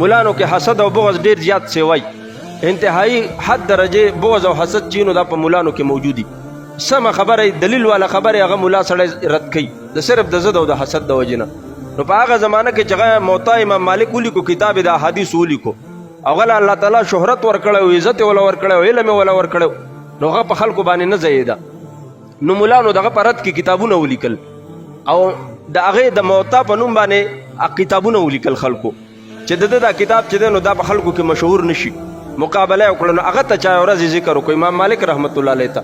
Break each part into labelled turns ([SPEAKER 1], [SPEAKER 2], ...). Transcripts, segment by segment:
[SPEAKER 1] مولانو کې حسد او بغض ډیر زیات سوی انتهایی حد درجه بغض او حسد چینو دا په مولانو کې موجودي سم خبره دلیل والا خبره هغه مولا سره رد کوي د صرف د زد او د حسد د وجنه نو په هغه زمانہ کې چې موطا امام مالک ولیکو کتاب د احادیث ولیکو هغه الله تعالی شهرت ورکړو عزت ولا ورکړو علم ولا ورکړو نو هغه په خلکو باندې نه زیاده نو مولانو دغه پرد کې کتابونه ولیکل او د هغه د موطا په نوم باندې کتابونه ولیکل خلکو چې دا کتاب چې نو دا په خلکو کې مشهور نشي مقابله وکړو نو هغه ته چا ورځ ذکر وکړ امام مالک رحمت الله علیه ته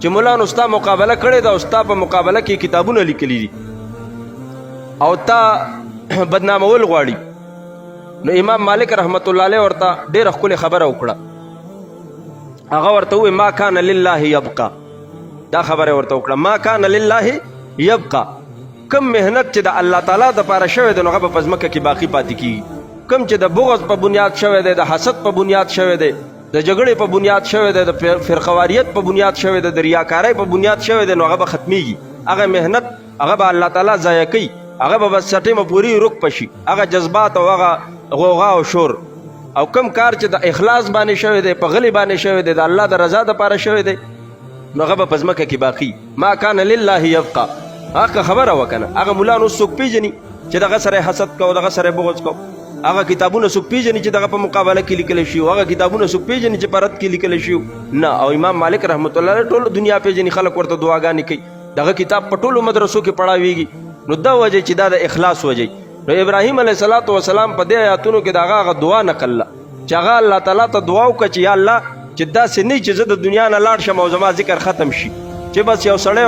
[SPEAKER 1] چې مولانا استا مقابله کړې دا استا په مقابله کې کتابونه لیکلي دي او تا بدنامول غواړي نو امام مالک رحمت الله علیه ورته ډېر خپل خبره وکړه هغه ورته وې ما کان لله یبقى دا خبره ورته وکړه ما کان لله یبقى کم مهنت چې د الله تعالی د پاره شوی د نوغه په ځمکه کې باقی پاتې کیږي کم چې د بغض په بنیاد شوی دی د حسد په بنیاد شوی دی د جګړې په بنیاد شوی دی د فرقواریت په بنیاد شوی دی د ریاکارۍ په بنیاد شوی دی نو هغه به ختمیږي هغه مهنت هغه به الله تعالی ضایع کوي هغه به بس سټیمه پوری رک پشي هغه جذبات او هغه غوغا او شور او کم کار چې د اخلاص باندې شوی دی په غلی باندې شوی دی د الله د رضا لپاره شوی دی نو هغه په ځمکه کې باقی ما کان لله یبقى هغه خبره وکنه هغه مولا نو څوک پیژني چې دغه سره حسد کو دغه سره بغض کو هغه کتابونه څوک پیژني چې دغه په مقابله کې لیکل شي هغه کتابونه څوک پیژني چې پرد کې لیکل شي نه او امام مالک رحمت الله علیه ټول دنیا پیژني خلک ورته دعاګانې کوي دغه کتاب په ټولو مدرسو کې پڑھاویږي نو دا وجه چې دا د اخلاص وجه نو ابراهیم علیه السلام په دې آیاتونو کې دغه دعا نقل چې هغه الله تعالی ته دعا وکړي چې یا الله چې دا سنې چې زه د دنیا نه لاړ شم او زما ذکر ختم شي چې بس یو سړی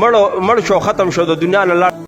[SPEAKER 1] مړ شو ختم شو د دنیا نه لاړ